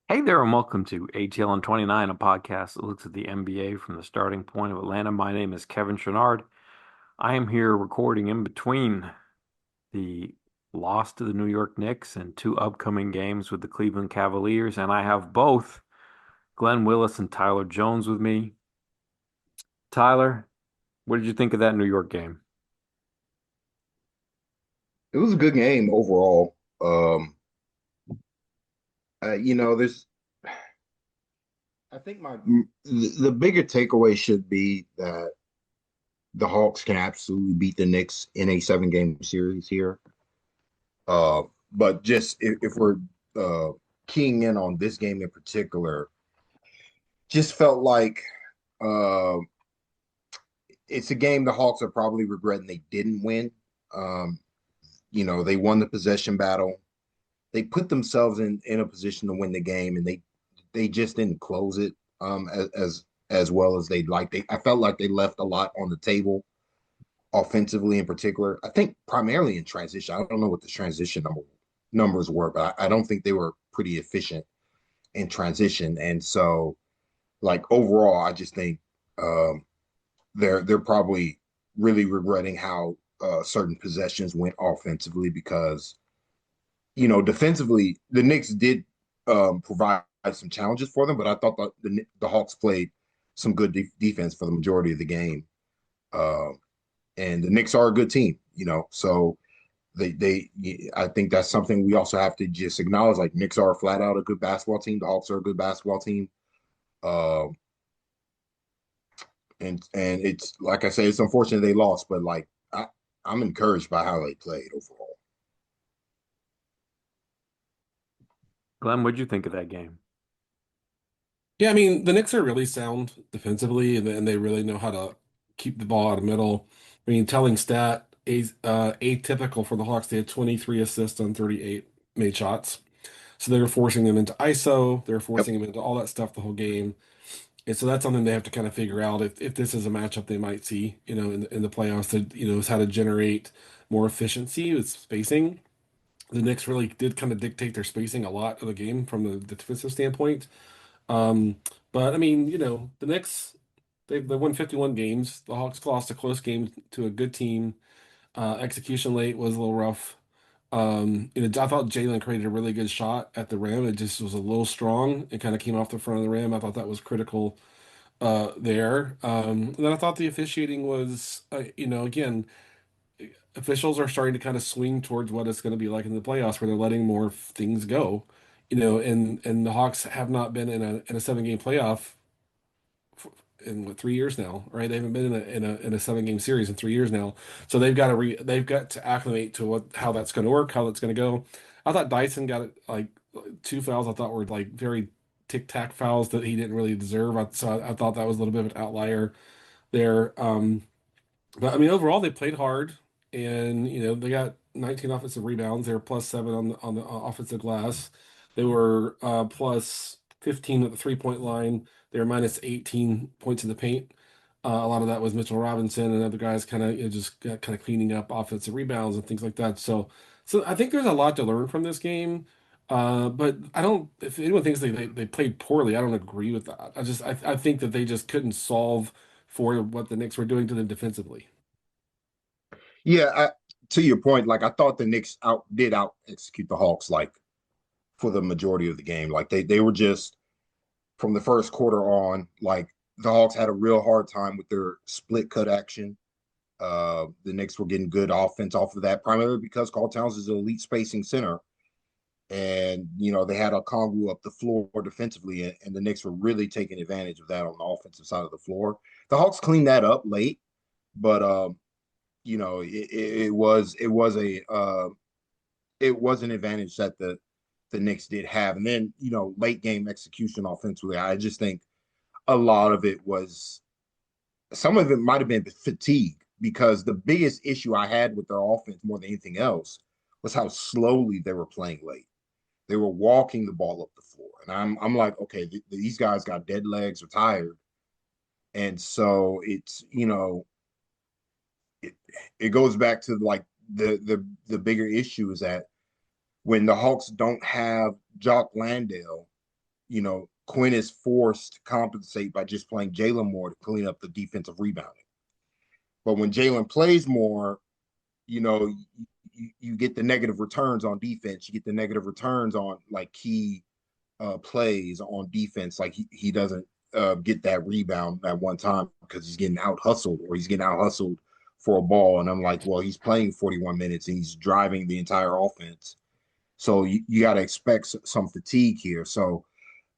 Hey there, and welcome to ATL and 29, a podcast that looks at the NBA from the starting point of Atlanta. My name is Kevin Chouinard. I am here recording in between the loss to the New York Knicks and two upcoming games with the Cleveland Cavaliers, and I have both Glenn Willis and Tyler Jones with me. Tyler, what did you think of that New York game? It was a good game overall. There's I think the bigger takeaway should be that the Hawks can absolutely beat the Knicks in a seven-game series here. Uh, but just if we're uh keying in on this game in particular, just felt like uh it's a game the Hawks are probably regretting they didn't win. Um, they won the possession battle. They put themselves in a position to win the game, and they just didn't close it as well as they'd like. I felt like they left a lot on the table offensively in particular. I think primarily in transition. I don't know what the transition numbers were, but I don't think they were pretty efficient in transition. And so, like overall, I just think um, they're probably really regretting how certain possessions went offensively because defensively, the Knicks did provide some challenges for them, but I thought the Hawks played some good defense for the majority of the game. Uh, and the Knicks are a good team, so they I think that's something we also have to just acknowledge. Like Knicks are flat out a good basketball team. The Hawks are a good basketball team. Uh, and it's like I say, it's unfortunate they lost, but like I'm encouraged by how they played overall. Glenn, what did you think of that game? Yeah, I mean, the Knicks are really sound defensively, and they really know how to keep the ball out of the middle. I mean, telling stat, atypical for the Hawks, they had 23 assists on 38 made shots. So they were forcing them into ISO, they were Yep. forcing them into all that stuff the whole game. And so that's something they have to kind of figure out if this is a matchup they might see, in the playoffs, is how to generate more efficiency with spacing. The Knicks really did kind of dictate their spacing a lot of the game from the defensive standpoint. Um, but I mean, the Knicks, they won 51 games. The Hawks lost a close game to a good team. Execution late was a little rough. I thought Jalen created a really good shot at the rim. It just was a little strong. It kind of came off the front of the rim. I thought that was critical there. And then I thought the officiating was, again, officials are starting to kind of swing towards what it's going to be like in the playoffs, where they're letting more things go. And the Hawks have not been in a 7 game playoff in what, 3 years now, right? They haven't been in a 7 game series in 3 years now, so they've got to acclimate to how that's going to work, how that's going to go. I thought Dyson got like two fouls I thought were like very tic tac fouls that he didn't really deserve. I thought that was a little bit of an outlier there. But I mean, overall, they played hard, and they got 19 offensive rebounds. They were plus 7 on the offensive glass. They were plus 15 at the 3 point line. They were minus 18 points in the paint. A lot of that was Mitchell Robinson and other guys kind of just kind of cleaning up offensive rebounds and things like that. So I think there's a lot to learn from this game. But I don't. If anyone thinks they played poorly, I don't agree with that. I think that they just couldn't solve for what the Knicks were doing to them defensively. Yeah, to your point, like I thought the Knicks out execute the Hawks like for the majority of the game. Like they were just from the first quarter on, like the Hawks had a real hard time with their split cut action. The Knicks were getting good offense off of that, primarily because Carl Towns is an elite spacing center. And they had a Kongu up the floor defensively, and the Knicks were really taking advantage of that on the offensive side of the floor. The Hawks cleaned that up late, but it was an advantage that the Knicks did have. And then, late game execution offensively, I just think a lot of it was some of it might have been fatigue because the biggest issue I had with their offense more than anything else was how slowly they were playing late. They were walking the ball up the floor. And I'm like, okay, these guys got dead legs or tired. And so it, it goes back to like the bigger issue is that when the Hawks don't have Jock Landale, Quinn is forced to compensate by just playing Jalen more to clean up the defensive rebounding. But when Jalen plays more, you get the negative returns on defense. You get the negative returns on like key plays on defense. Like he doesn't get that rebound at one time because he's getting out hustled or he's getting out hustled for a ball. And I'm like, well, he's playing 41 minutes and he's driving the entire offense. So you got to expect some fatigue here. So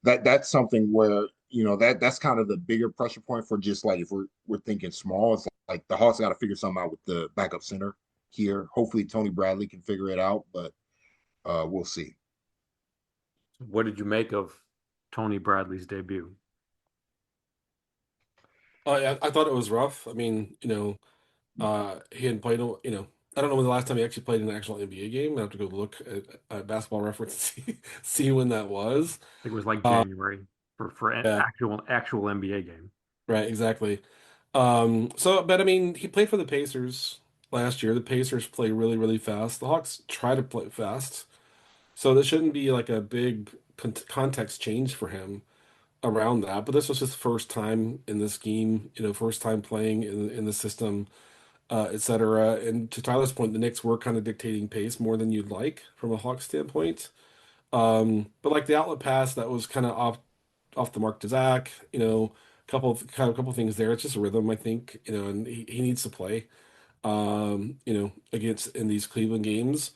that's something where that's kind of the bigger pressure point for just like if we're thinking small. It's like the Hawks got to figure something out with the backup center here. Hopefully Tony Bradley can figure it out, but we'll see. What did you make of Tony Bradley's debut? I thought it was rough. I mean, he hadn't played, I don't know when the last time he actually played in an actual NBA game. I have to go look at Basketball Reference to see when that was. I think it was like Uh, January for yeah, actual NBA game. right, exactly. But I mean, he played for the Pacers last year. The Pacers play really, really fast. The Hawks try to play fast. So this shouldn't be like a big context change for him around that. But this was his first time in this game, first time playing in the system, etc. And to Tyler's point, the Knicks were kind of dictating pace more than you'd like from a Hawks standpoint. But like the outlet pass, that was kind of off the mark to Zach. Couple things there. It's just a rhythm, I think. And he needs to play. Against in these Cleveland games.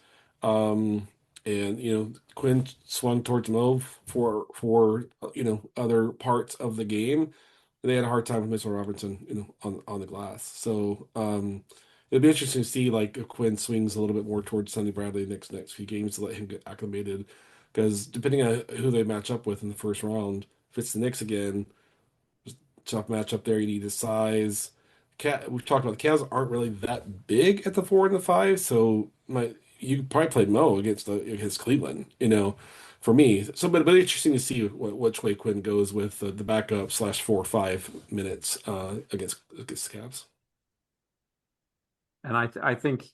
And Quinn swung towards Mo for other parts of the game. They had a hard time with Mitchell Robinson, on the glass. So it'd be interesting to see like if Quinn swings a little bit more towards Sonny Bradley next few games to let him get acclimated. Because depending on who they match up with in the first round, if it's the Knicks again, tough matchup there. You need his size. We've talked about the Cavs aren't really that big at the 4 and the 5, so you could probably play Mo against Cleveland, for me. So, but interesting to see which way Quinn goes with the backup / 4 or 5 minutes against the Cavs. And I think,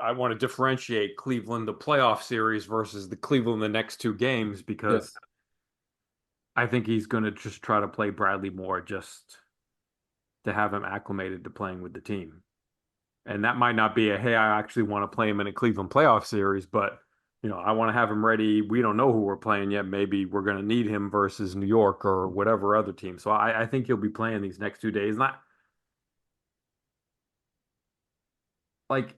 I want to differentiate Cleveland, the playoff series versus the Cleveland, the next two games, Yeah, because I think he's going to just try to play Bradley more just to have him acclimated to playing with the team. And that might not be hey, I actually want to play him in a Cleveland playoff series, but I want to have him ready. We don't know who we're playing yet. Maybe we're going to need him versus New York or whatever other team. So I think he'll be playing these next 2 days. Not like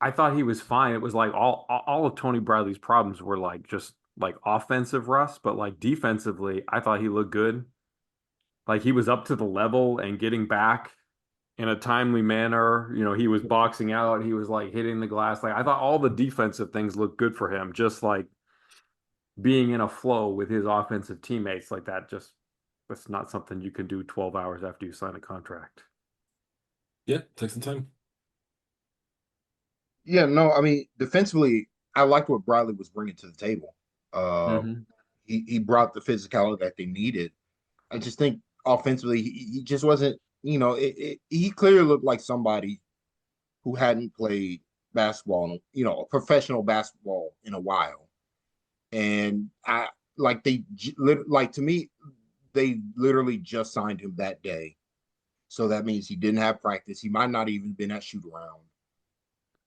I thought he was fine. It was like all of Tony Bradley's problems were like just like offensive rust, but like defensively, I thought he looked good. Like he was up to the level and getting back in a timely manner. He was boxing out. He was like hitting the glass. Like I thought all the defensive things looked good for him. Just like being in a flow with his offensive teammates like that. That's not something you can do 12 hours after you sign a contract. yeah, take some time. Yeah, no, I mean, defensively, I liked what Bradley was bringing to the table. Uh, Hmm. he brought the physicality that they needed. I just think offensively, he just wasn't, he clearly looked like somebody who hadn't played basketball, professional basketball in a while. And I like to me, they literally just signed him that day. So that means he didn't have practice. He might not even been at shoot around.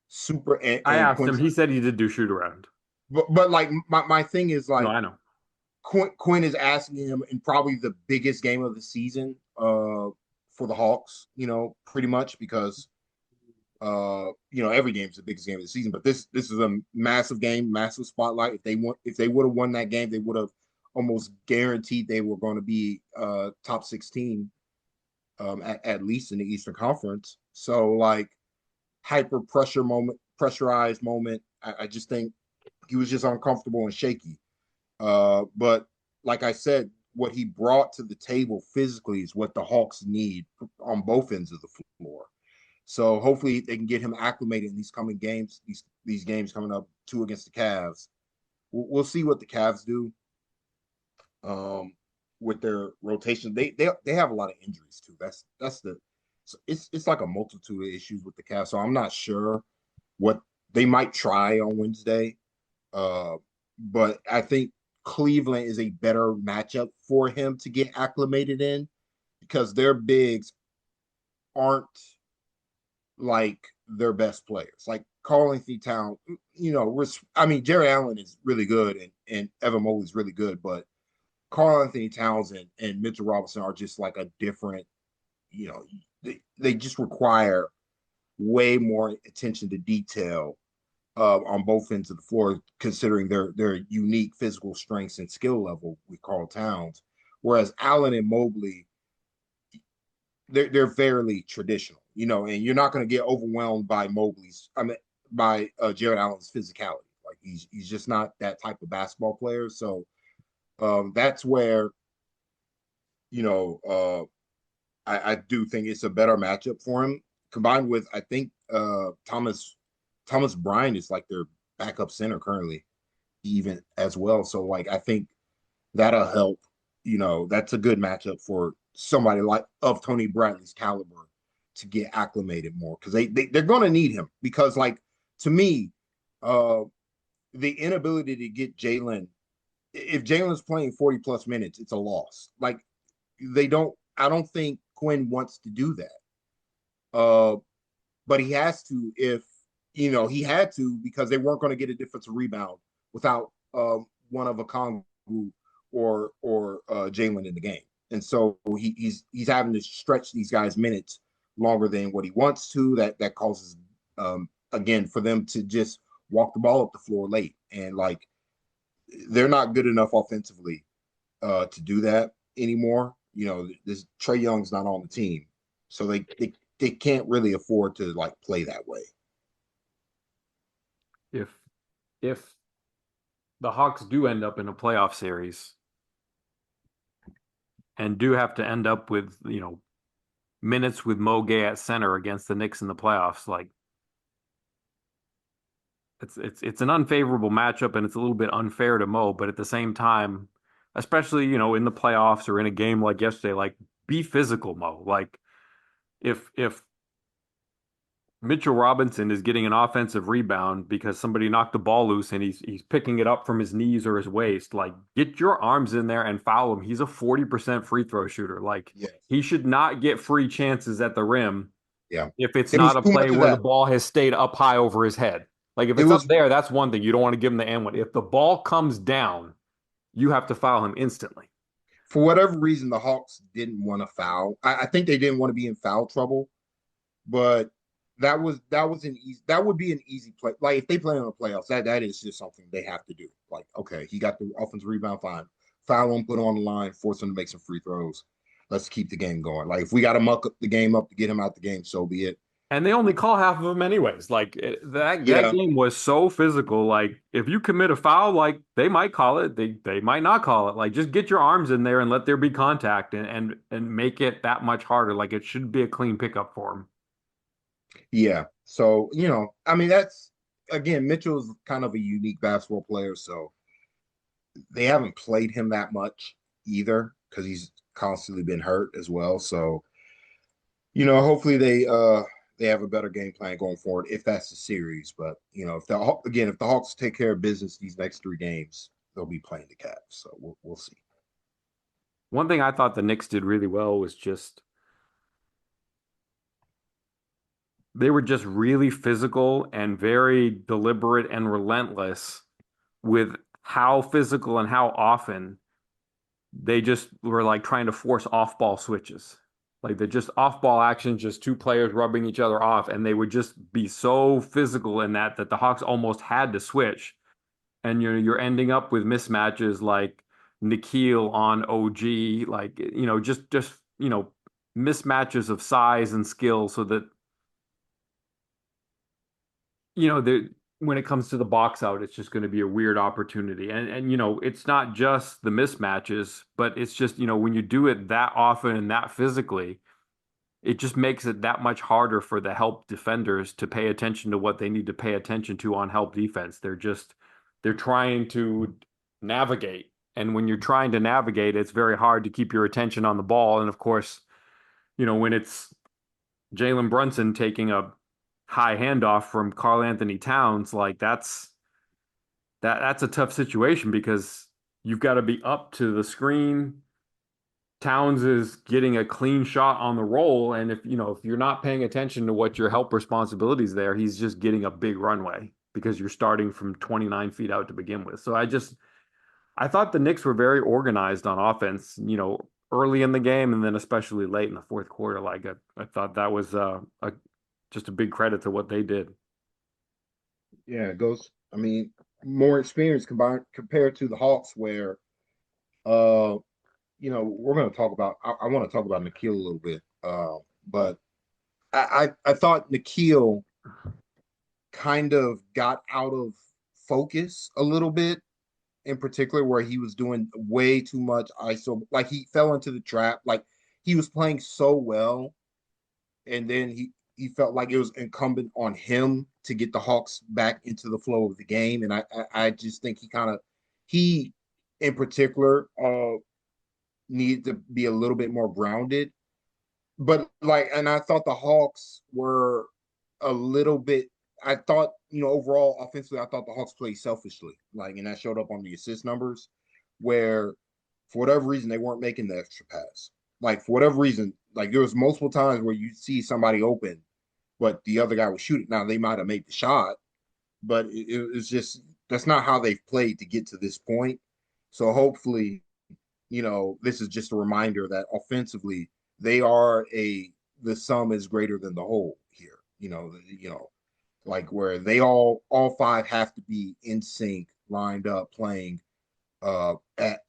Super I and asked Quinn, him. He said he did do shoot around. but like my thing is No, like I know. Quinn is asking him in probably the biggest game of the season for the Hawks, pretty much because every game is the biggest game of the season, but this is a massive game, massive spotlight. If they would have won that game, they would have almost guaranteed they were going to be top 16 at least in the Eastern Conference. So like pressurized moment. I just think he was just uncomfortable and shaky. But like I said, what he brought to the table physically is what the Hawks need on both ends of the floor. So hopefully they can get him acclimated in these coming games. These games coming up, two against the Cavs. We'll see what the Cavs do with their rotation. They have a lot of injuries too. That's the so it's like a multitude of issues with the Cavs. So I'm not sure what they might try on Wednesday. Uh, but I think Cleveland is a better matchup for him to get acclimated in because their bigs aren't like their best players. Like Karl Anthony Town, I mean, Jared Allen is really good and Evan Mobley is really good, but Karl Anthony Towns and Mitchell Robinson are just like a different, you know, they just require way more attention to detail on both ends of the floor, considering their unique physical strengths and skill level with Karl Towns. Whereas Allen and Mobley, they're fairly traditional, and you're not going to get overwhelmed by by Jared Allen's physicality. Like he's just not that type of basketball player. So that's where you know I do think it's a better matchup for him. Combined with I think Thomas Bryant is like their backup center currently, even as well. So like I think that'll help. That's a good matchup for somebody like of Tony Bradley's caliber to get acclimated more because they're going to need him because like to me, uh, the inability to get Jalen if Jalen's playing 40 plus minutes, it's a loss. Like I don't think Quinn wants to do that. But he has to if he had to because they weren't going to get a defensive rebound without one of a Kongu or Jalen in the game. And so he's having to stretch these guys minutes longer than what he wants to. That causes again for them to just walk the ball up the floor late. And like they're not good enough offensively to do that anymore. This Trae Young's not on the team, so they can't really afford to like play that way. If if the Hawks do end up in a playoff series and do have to end up with, minutes with Mo Gay at center against the Knicks in the playoffs, like it's an unfavorable matchup and it's a little bit unfair to Mo, but at the same time, especially, in the playoffs or in a game like yesterday, like be physical, Mo. Like if Mitchell Robinson is getting an offensive rebound because somebody knocked the ball loose and he's picking it up from his knees or his waist. Like, get your arms in there and foul him. He's a 40% free throw shooter. Like, Yes. he should not get free chances at the rim Yeah. if it's It was not a too play much of where the that. ball has stayed up high over his head. Like, if It it's up was there, that's one thing. You don't want to give him the and one. If the ball comes down, you have to foul him instantly. for whatever reason the Hawks didn't want to foul. I think they didn't want to be in foul trouble, but that would be an easy play. Like if they play in the playoffs, that is just something they have to do. Like, okay, he got the offensive rebound, fine. Foul him, put him on the line, force him to make some free throws. Let's keep the game going. Like if we got to muck up the game up to get him out the game, so be it. And they only call half of them anyways. Like that Yeah, game was so physical. Like if you commit a foul, like they might call it, they might not call it. Like just get your arms in there and let there be contact and make it that much harder. Like it should be a clean pickup for them. yeah. So I mean, that's again, Mitchell's kind of a unique basketball player, so they haven't played him that much either because he's constantly been hurt as well. So hopefully they have a better game plan going forward if that's the series. But if the Hawks take care of business these next 3 games, they'll be playing the Cavs. So we'll see. One thing I thought the Knicks did really well was just they were just really physical and very deliberate and relentless with how physical and how often they just were like trying to force off-ball switches. Like they're just off-ball actions, just two players rubbing each other off, and they would just be so physical in that the Hawks almost had to switch. And you're ending up with mismatches like Nikhil on OG, like just mismatches of size and skill, so that when it comes to the box out, it's just going to be a weird opportunity. And it's not just the mismatches, but it's just, when you do it that often and that physically, it just makes it that much harder for the help defenders to pay attention to what they need to pay attention to on help defense. They're trying to navigate. And when you're trying to navigate, it's very hard to keep your attention on the ball. And of course, when it's Jalen Brunson taking a high handoff from Karl Anthony Towns, like that's a tough situation because you've got to be up to the screen. Towns is getting a clean shot on the roll, and if you're not paying attention to what your help responsibilities there, he's just getting a big runway because you're starting from 29 feet out to begin with. So I thought the Knicks were very organized on offense, early in the game and then especially late in the fourth quarter. Like I thought that was just a big credit to what they did. Yeah, it goes. I mean, more experience combined compared to the Hawks, where uh, we're going to talk about. I want to talk about Nikhil a little bit, but I thought Nikhil kind of got out of focus a little bit, in particular, where he was doing way too much ISO. Like he fell into the trap. Like he was playing so well, and then he felt like it was incumbent on him to get the Hawks back into the flow of the game. And I just think he in particular needed to be a little bit more grounded. But like, and I thought the Hawks were a little bit. I thought, overall offensively, I thought the Hawks played selfishly. Like, and that showed up on the assist numbers, where for whatever reason they weren't making the extra pass. Like for whatever reason, like there was multiple times where you see somebody open, but the other guy was shooting. Now they might have made the shot, but it was just that's not how they've played to get to this point. So hopefully, this is just a reminder that offensively they are the sum is greater than the whole here. Like where they all five have to be in sync, lined up, playing at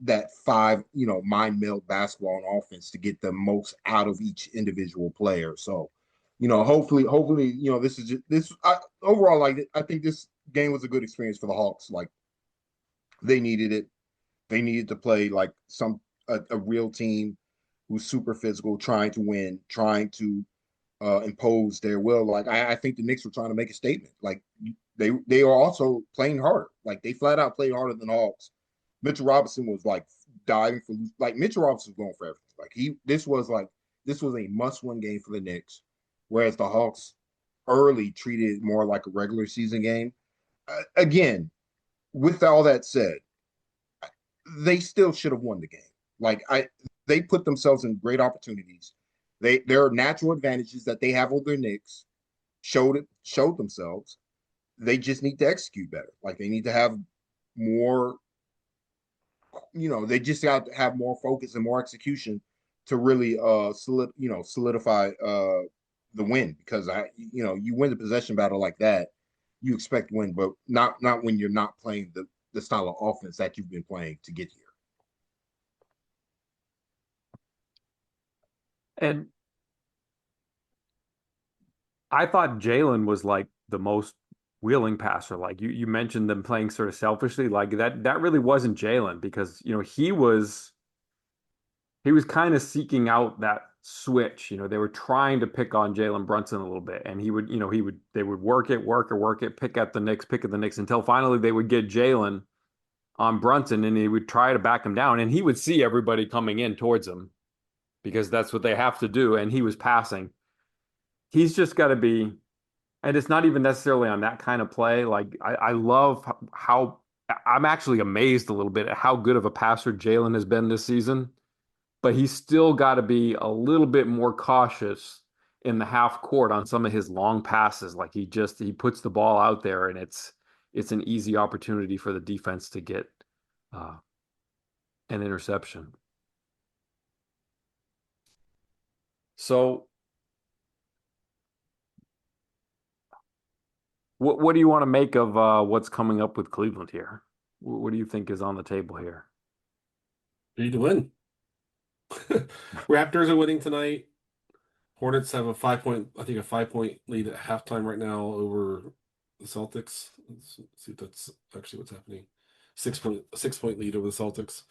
that five, mind meld basketball and offense to get the most out of each individual player. So, hopefully, this is just this overall. Like I think this game was a good experience for the Hawks. Like they needed it. They needed to play like a real team who's super physical, trying to win, trying to impose their will. Like I think the Knicks were trying to make a statement. Like they are also playing hard. Like they flat out played harder than the Hawks. Mitchell Robinson was like diving for like Mitchell Robinson was going for everything. Like this was a must win game for the Knicks, whereas the Hawks early treated it more like a regular season game. Again, with all that said, they still should have won the game. Like they put themselves in great opportunities. There are natural advantages that they have over their Knicks. Showed themselves. They just need to execute better. Like they need to have more. They just got to have more focus and more execution to really solidify the win. Because you win the possession battle like that, you expect to win, but not when you're not playing the style of offense that you've been playing to get here. And I thought Jalen was like the most wheeling passer. Like you mentioned them playing sort of selfishly. Like that really wasn't Jalen because he was kind of seeking out that switch. They were trying to pick on Jalen Brunson a little bit, and they would work it, pick at the Knicks until finally they would get Jalen on Brunson, and he would try to back him down, and he would see everybody coming in towards him because that's what they have to do, and he was passing. He's just got to be, and it's not even necessarily on that kind of play. Like I love how I'm actually amazed a little bit at how good of a passer Jalen has been this season, but he's still got to be a little bit more cautious in the half court on some of his long passes. Like he puts the ball out there and it's an easy opportunity for the defense to get uh, an interception. So what do you want to make of what's coming up with Cleveland here? What do you think is on the table here? They need to win. Raptors are winning tonight. Hornets have I think a 5 point lead at halftime right now over the Celtics. Let's see if that's actually what's happening. 6 point lead over the Celtics.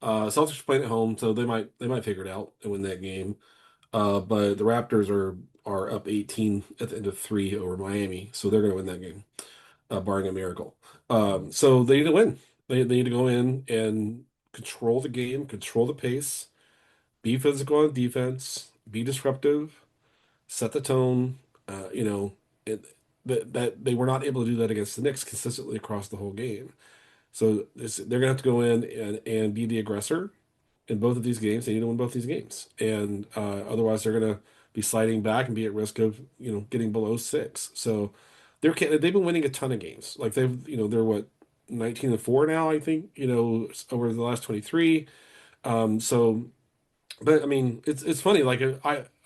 Celtics are playing at home, so they might figure it out and win that game. But the Raptors are up 18 at the end of three over Miami, so they're going to win that game, barring a miracle. So they need to win. They need to go in and control the game, control the pace, be physical on defense, be disruptive, set the tone. that they were not able to do that against the Knicks consistently across the whole game. So they're gonna have to go in and be the aggressor in both of these games. They need to win both these games, and otherwise they're gonna be sliding back and be at risk of getting below 6. So they've been winning a ton of games. Like they're what 19-4 now, I think, over the last 23. So but I mean it's funny. Like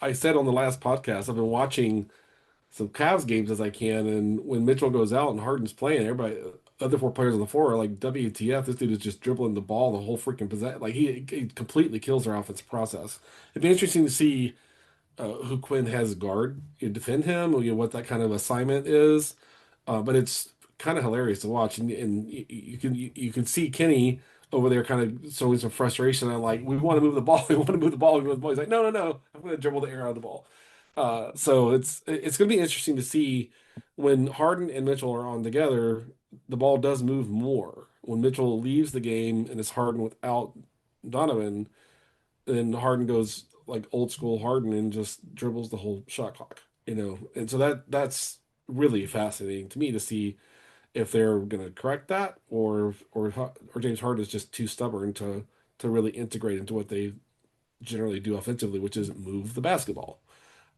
I said on the last podcast, I've been watching some Cavs games as I can. And when Mitchell goes out and Harden's playing, everybody, other four players on the floor are like, WTF, this dude is just dribbling the ball the whole freaking possession. Like he completely kills their offensive process. It'd be interesting to see who Quinn has guard, defend him, or what that kind of assignment is. But it's kind of hilarious to watch, and you can see Kenny over there kind of showing some frustration. I'm like, we want to move the ball, we want to move the ball, we want to move the ball. He's like, no, no, no, I'm going to dribble the air out of the ball. So it's going to be interesting to see when Harden and Mitchell are on together. The ball does move more when Mitchell leaves the game and it's Harden without Donovan. Then Harden goes like old school Harden and just dribbles the whole shot clock. And so that's really fascinating to me to see if they're going to correct that, or James Harden is just too stubborn to really integrate into what they generally do offensively, which is move the basketball.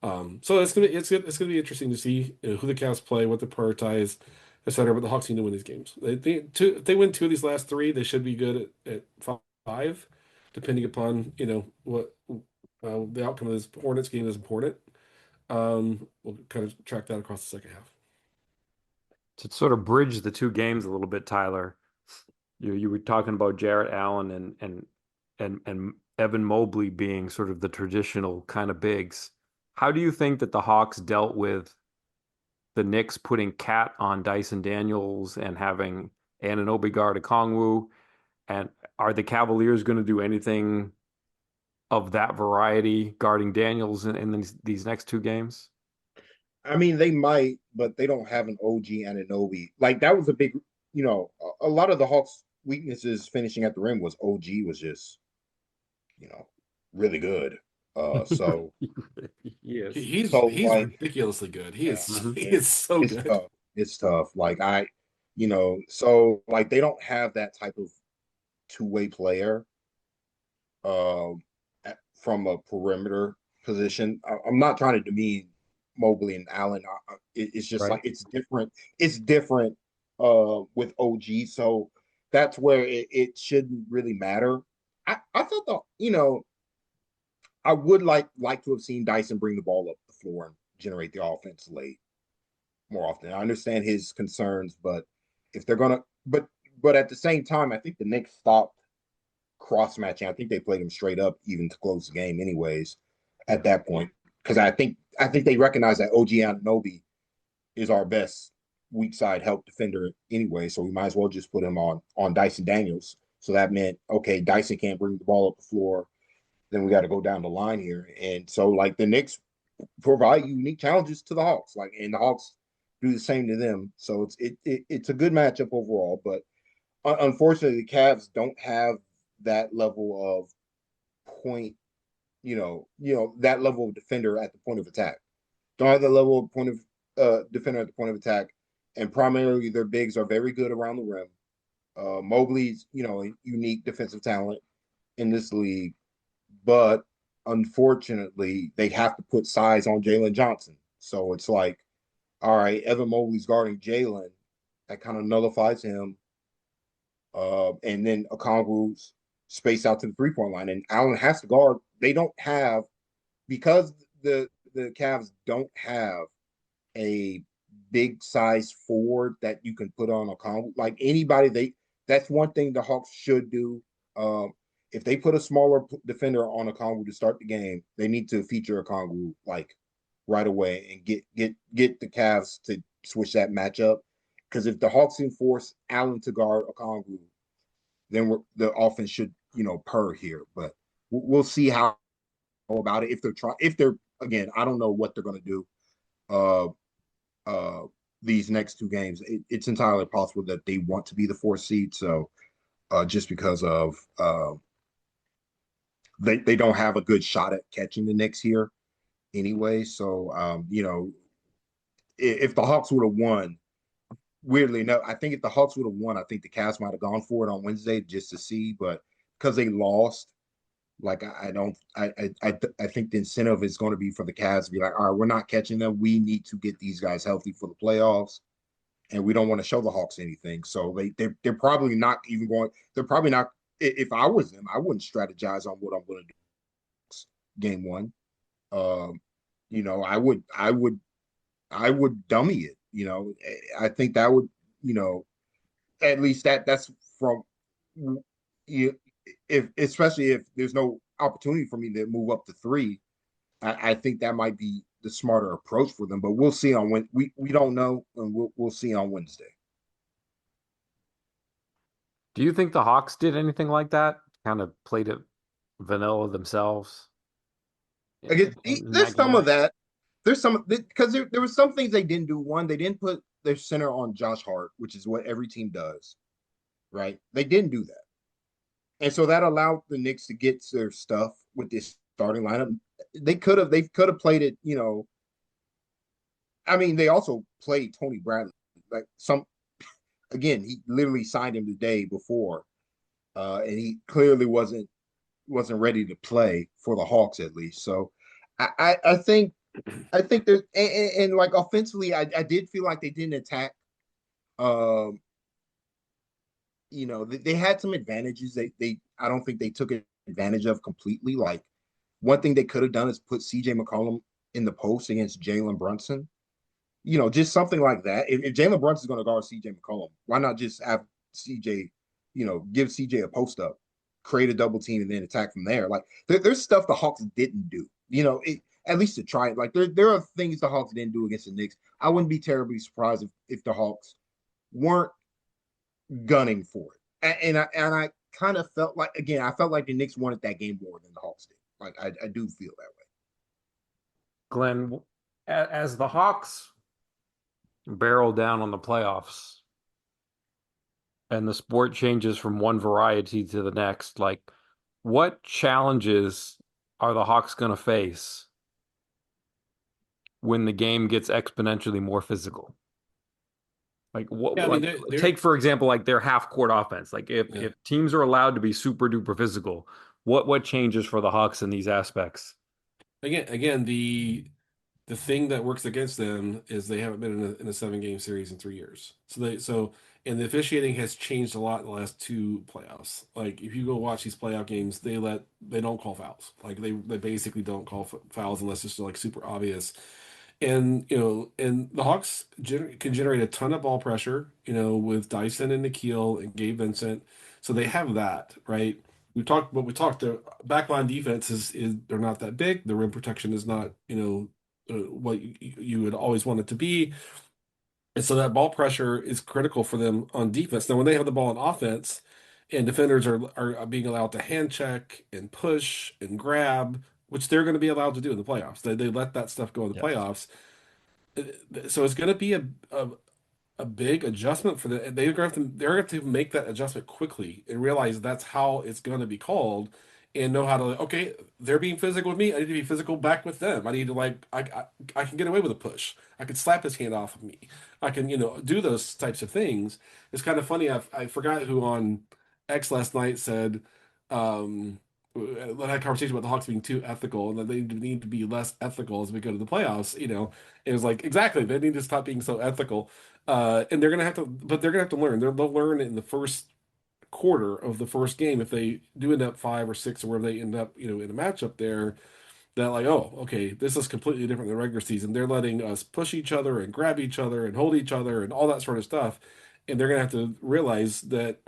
So it's gonna be interesting to see who the Cavs play, what they prioritize, etc. But the Hawks need to win these games. If they win two of these last three, they should be good at five, depending upon what the outcome of this Hornets game is important. We'll kind of track that across the second half. To sort of bridge the two games a little bit, Tyler, you were talking about Jarrett Allen and Evan Mobley being sort of the traditional kind of bigs. How do you think that the Hawks dealt with the Knicks putting Cat on Dyson Daniels and having Anunoby guard Okongwu? And are the Cavaliers going to do anything of that variety guarding Daniels in these next two games? I mean, they might, but they don't have an OG and an Obi. Like that was a big, a lot of the Hawks' weaknesses finishing at the rim was OG was just, you know, really good. So Yes. He's like, ridiculously good. He yeah, is he yeah, is so it's good. tough. It's tough. Like so like they don't have that type of two-way player um from a perimeter position. I'm not trying to demean Mobley and Allen. It's just Right. like it's different. It's different with OG. So that's where it shouldn't really matter. I thought I would like to have seen Dyson bring the ball up the floor and generate the offense late more often. I understand his concerns, but if they're gonna but at the same time, I think the Knicks stopped cross matching. I think they played him straight up even to close the game, anyways. At that point, because I think they recognize that OG Anunoby is our best weak side help defender anyway, so we might as well just put him on Dyson Daniels. So that meant okay, Dyson can't bring the ball up the floor, then we got to go down the line here, and so like the Knicks provide unique challenges to the Hawks, like and the Hawks do the same to them. So it's a good matchup overall, but unfortunately, the Cavs don't have that level of point, that level of defender at the point of attack. Don't have the level of point of defender at the point of attack, and primarily their bigs are very good around the rim. Mobley's, a unique defensive talent in this league, but unfortunately, they have to put size on Jalen Johnson. So it's like, all right, Evan Mobley's guarding Jalen. That kind of nullifies him. And then Okongwu's space out to the 3-point line. And Allen has to guard. They don't have, because the Cavs don't have a big size forward that you can put on Okongwu. Like anybody, that's one thing the Hawks should do. If they put a smaller defender on Okongwu to start the game, they need to feature Okongwu like right away and get the Cavs to switch that matchup. Because if the Hawks enforce Allen to guard Okongwu, then the offense should purr here. But we'll see how about it if they're trying. If they're again, I don't know what they're going to do. Uh, these next two games, it's entirely possible that they want to be the 4th seed. So just because of they don't have a good shot at catching the Knicks here anyway. So if the Hawks would have won, weirdly enough, I think if the Hawks would have won, I think the Cavs might have gone for it on Wednesday just to see, but because they lost, like I don't, I think the incentive is going to be for the Cavs to be like, all right, we're not catching them. We need to get these guys healthy for the playoffs, and we don't want to show the Hawks anything. So they're probably not even going. They're probably not. If I was them, I wouldn't strategize on what I'm going to do game one. Um, I would dummy it. I think that would, you know, at least that's from you. If especially if there's no opportunity for me to move up to three, I think that might be the smarter approach for them. But we'll see on when we don't know, and we'll see on Wednesday. Do you think the Hawks did anything like that? Kind of played it vanilla themselves Again, in there's that some game? of that. There's some because there were some things they didn't do. One, they didn't put their center on Josh Hart, which is what every team does, right? They didn't do that, and so that allowed the Knicks to get their stuff with this starting lineup. They could have played it. I mean, they also played Tony Bradley. Like some again, he literally signed him the day before, and he clearly wasn't ready to play for the Hawks at least. So I think there's and like offensively, I did feel like they didn't attack. Um, they had some advantages. They I don't think they took advantage of completely. Like one thing they could have done is put C.J. McCollum in the post against Jalen Brunson. Just something like that. If Jalen Brunson's going to guard C.J. McCollum, why not just have C.J. Give C.J. a post up, create a double team, and then attack from there. Like there's stuff the Hawks didn't do. At least to try it. Like there are things the Hawks didn't do against the Knicks. I wouldn't be terribly surprised if the Hawks weren't gunning for it. And I kind of felt like again, I felt like the Knicks wanted that game more than the Hawks did. Like I do feel that way. Glenn, as the Hawks barrel down on the playoffs and the sport changes from one variety to the next, like what challenges are the Hawks going to face when the game gets exponentially more physical? Like what Yeah, I mean, like take for example like their half court offense. Like if yeah. if teams are allowed to be super duper physical, what changes for the Hawks in these aspects? Again, the thing that works against them is they haven't been in a 7 game series in 3 years. And the officiating has changed a lot in the last two playoffs. Like if you go watch these playoff games, they don't call fouls. Like they basically don't call fouls unless it's like super obvious. And and the Hawks can generate a ton of ball pressure, with Dyson and Nikhil and Gabe Vincent. So they have that, right? The backline defense is they're not that big. The rim protection is not, what you would always want it to be. And so that ball pressure is critical for them on defense. Now, when they have the ball on offense and defenders are being allowed to hand check and push and grab, which they're going to be allowed to do in the playoffs. They let that stuff go in the Yes. playoffs. So it's going to be a big adjustment for them. They're going to have to make that adjustment quickly and realize that's how it's going to be called, and know how to, okay, they're being physical with me. I need to be physical back with them. I need to I can get away with a push. I can slap his hand off of me. I can do those types of things. It's kind of funny. I forgot who on X last night said. I had a conversation about the Hawks being too ethical and that they need to be less ethical as we go to the playoffs. It was like exactly they need to stop being so ethical. And they're gonna have to, but they're gonna have to learn. They'll learn in the first quarter of the first game if they do end up 5 or 6 or wherever they end up, in a matchup there. That like, oh, okay, this is completely different than regular season. They're letting us push each other and grab each other and hold each other and all that sort of stuff. And they're gonna have to realize that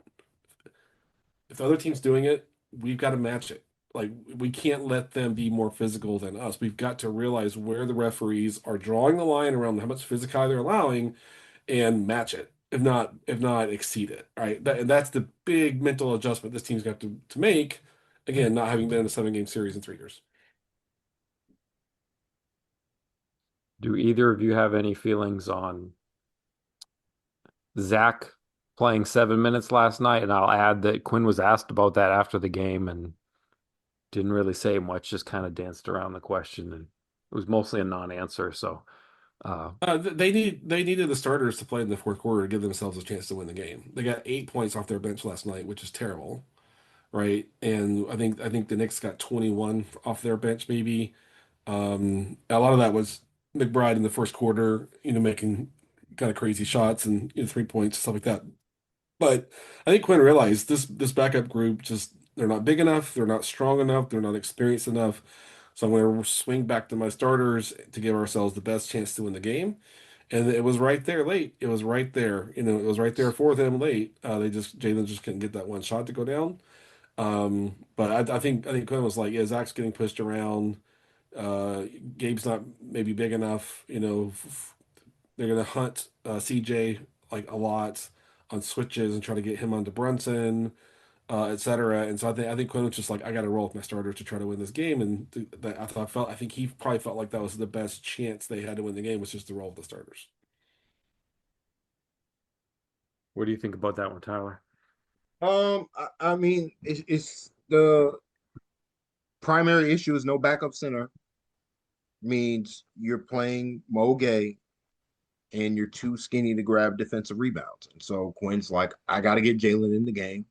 if the other team's doing it, we've got to match it. Like we can't let them be more physical than us. We've got to realize where the referees are drawing the line around how much physicality they're allowing and match it. If not exceed it. Right. And that's the big mental adjustment this team's got to make. Again, not having been in a 7 game series in 3 years. Do either of you have any feelings on Zach playing 7 minutes last night? And I'll add that Quinn was asked about that after the game and didn't really say much, just kind of danced around the question, and it was mostly a non-answer. So They needed the starters to play in the fourth quarter to give themselves a chance to win the game. They got 8 points off their bench last night, which is terrible, right? And I think the Knicks got 21 off their bench, maybe. A lot of that was McBride in the first quarter, making kind of crazy shots and 3 points, stuff like that. But I think Quinn realized this backup group just they're not big enough, they're not strong enough, they're not experienced enough. So I'm going to swing back to my starters to give ourselves the best chance to win the game. And it was right there late. It was right there. It was right there for them late. Jalen just couldn't get that one shot to go down. But I think Quinn was like, yeah, Zach's getting pushed around. Uh, Gabe's not maybe big enough. They're gonna hunt CJ like a lot on switches and try to get him onto Brunson, etc. And so I think Quinn was just like, I got to roll with my starters to try to win this game. And that I think he probably felt like that was the best chance they had to win the game was just to roll with the starters. What do you think about that one, Tyler? I mean, it's the primary issue is no backup center means you're playing Mo Gay and you're too skinny to grab defensive rebounds. And so Quinn's like, I got to get Jalen in the game.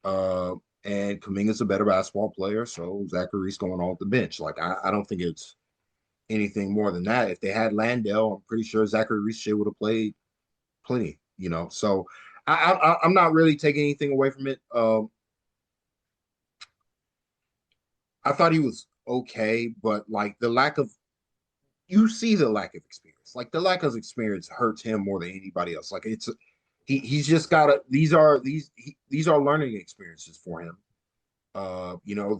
Uh, and Kuminga's a better basketball player, so Zachary's going off the bench. Like, I don't think it's anything more than that. If they had Landale, I'm pretty sure Zachary Reese would have played plenty. So I'm not really taking anything away from it. I thought he was okay, but like you see the lack of experience. Like the lack of experience hurts him more than anybody else. Like he's just got to these are learning experiences for him.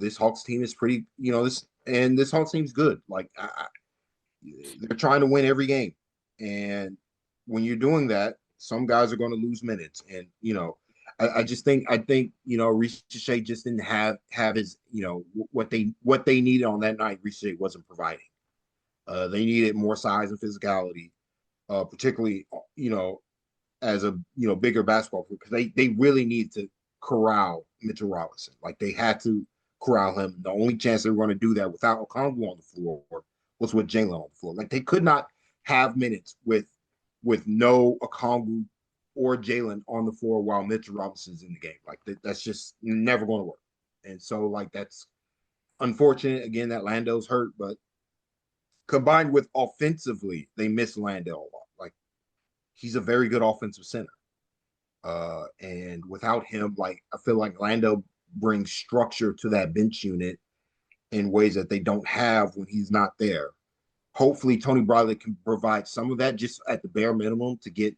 This Hawks team is pretty, this Hawks team's good. Like they're trying to win every game. And when you're doing that, some guys are going to lose minutes. And, Ricochet just didn't have his, what they needed on that night. Ricochet wasn't providing. They needed more size and physicality, particularly, as a bigger basketball player, because they really need to corral Mitchell Robinson. Like they had to corral him. The only chance they were going to do that without Okongwu on the floor was with Jalen on the floor. Like they could not have minutes with no Okongwu or Jalen on the floor while Mitchell Robinson's in the game. Like that's just never going to work. And so like that's unfortunate. Again, that Lando's hurt, but combined with offensively, they miss Landale a lot. Like he's a very good offensive center. And without him, like I feel like Lando brings structure to that bench unit in ways that they don't have when he's not there. Hopefully, Tony Bradley can provide some of that just at the bare minimum to get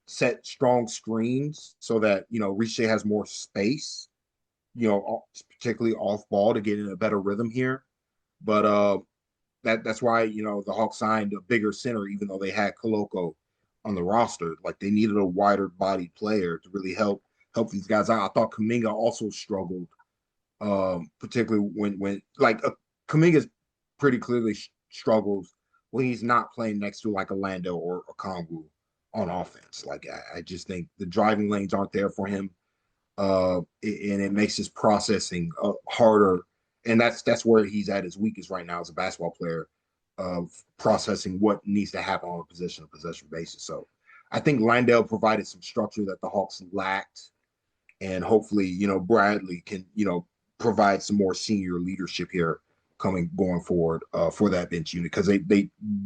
set strong screens so that Riche has more space, particularly off ball to get in a better rhythm here. But that's why the Hawks signed a bigger center, even though they had Koloko on the roster. Like they needed a wider bodied player to really help these guys out. I thought Kuminga also struggled, particularly when like Kuminga's pretty clearly struggles when he's not playing next to like a Lando or a Kongu on offense. Like I just think the driving lanes aren't there for him, and it makes his processing harder. And that's where he's at his weakest right now as a basketball player, of processing what needs to happen on a possession basis. So I think Landale provided some structure that the Hawks lacked, and hopefully, Bradley can, provide some more senior leadership here going forward for that bench unit, because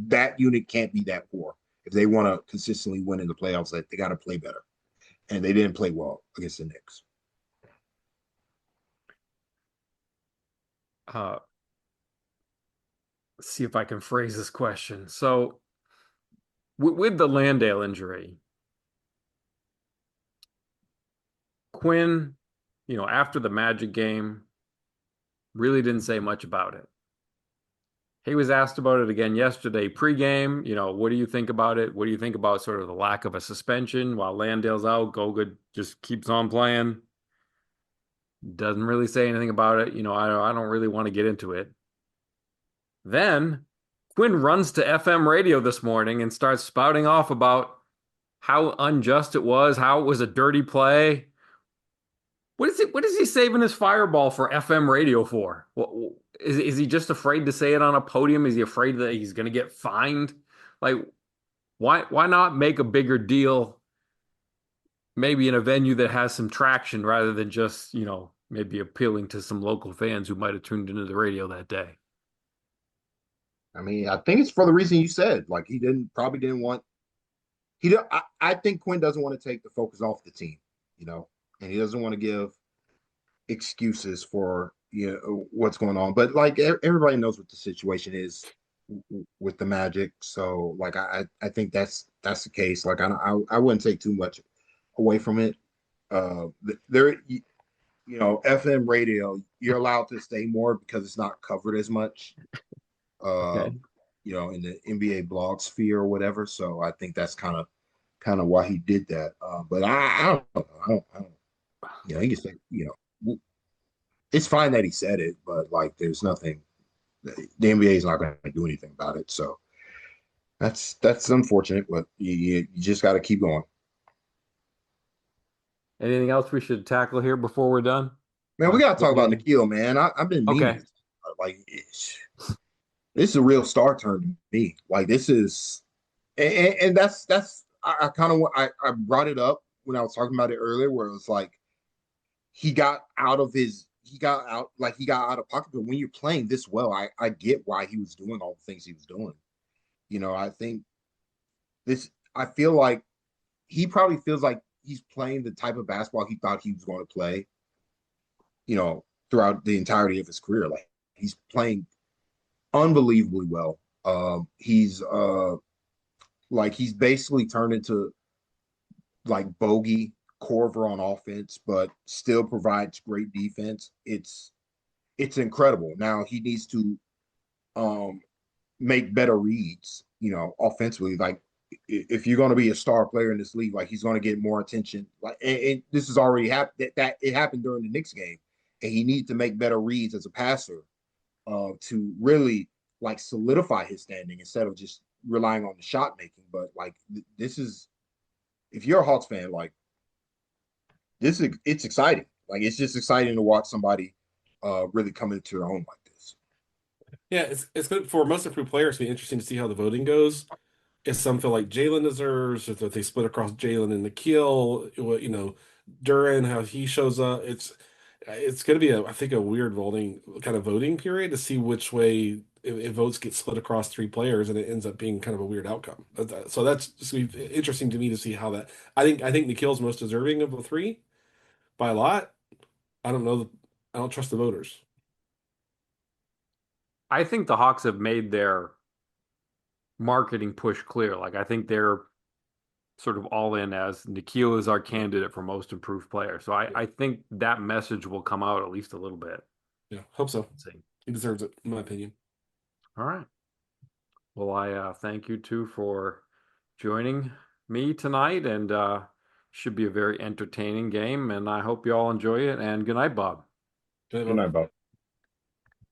that unit can't be that poor if they want to consistently win in the playoffs. That they got to play better, and they didn't play well against the Knicks. Uh, let's see if I can phrase this question. So, with the Landale injury, Quinn, after the Magic game, really didn't say much about it. He was asked about it again yesterday pregame. What do you think about it? What do you think about sort of the lack of a suspension while Landale's out? Goga just keeps on playing. Doesn't really say anything about it. I don't really want to get into it. Then Quinn runs to FM radio this morning and starts spouting off about how unjust it was, how it was a dirty play. What is he saving his fireball for FM radio for? Is he just afraid to say it on a podium? Is he afraid that he's going to get fined? Like, Why not make a bigger deal, maybe in a venue that has some traction rather than just, maybe appealing to some local fans who might have tuned into the radio that day. I mean, I think it's for the reason you said. Like he probably didn't want he don't, I think Quinn doesn't want to take the focus off the team, you know, and he doesn't want to give excuses for what's going on. But like everybody knows what the situation is with the Magic, so like I think that's the case. Like I wouldn't take too much away from it. There, FM radio, you're allowed to stay more because it's not covered as much. Uh, Okay. in the NBA blog sphere or whatever. So I think that's kind of why he did that. But I don't know. I don't, he can say, it's fine that he said it, but like there's nothing. The NBA is not going to do anything about it. So that's unfortunate, but you just got to keep going. Anything else we should tackle here before we're done? Man, we got to talk about Game. Nikhil, man. I've been meaning Okay. to. Like, this is a real star turn to me. Like, this is, and that's I kind of I brought it up when I was talking about it earlier, where it was like he got out of pocket. But when you're playing this well, I get why he was doing all the things he was doing. I think this. I feel like he probably feels like he's playing the type of basketball he thought he was going to play. Throughout the entirety of his career, like he's playing unbelievably well. He's basically turned into like Bogey Corver on offense, but still provides great defense. It's incredible. Now he needs to um make better reads, offensively. Like if you're going to be a star player in this league, like he's going to get more attention. Like and this has already happened. That it happened during the Knicks game, and he needs to make better reads as a passer to really like solidify his standing instead of just relying on the shot making. But like this is, if you're a Hawks fan, like this is, it's exciting. Like it's just exciting to watch somebody really come into their own like this. Yeah, it's good for most improved players. It'll be interesting to see how the voting goes. If some feel like Jalen deserves, if they split across Jalen and Nikhil, Duran, how he shows up. It's going to be I think a weird voting period to see which way if votes get split across three players and it ends up being kind of a weird outcome. So that's just gonna be interesting to me to see how that. I think Nikhil's most deserving of the three by a lot. I don't know. I don't trust the voters. I think the Hawks have made their marketing push clear. Like I think they're sort of all in as Nikhil is our candidate for most improved player. So Yeah, I think that message will come out at least a little bit. yeah, hope so. Let's see. He deserves it, in my opinion. All right. Well, I thank you two for joining me tonight, and should be a very entertaining game. And I hope you all enjoy it. And good night, Bob. Good night, Good Bob. night, Bob.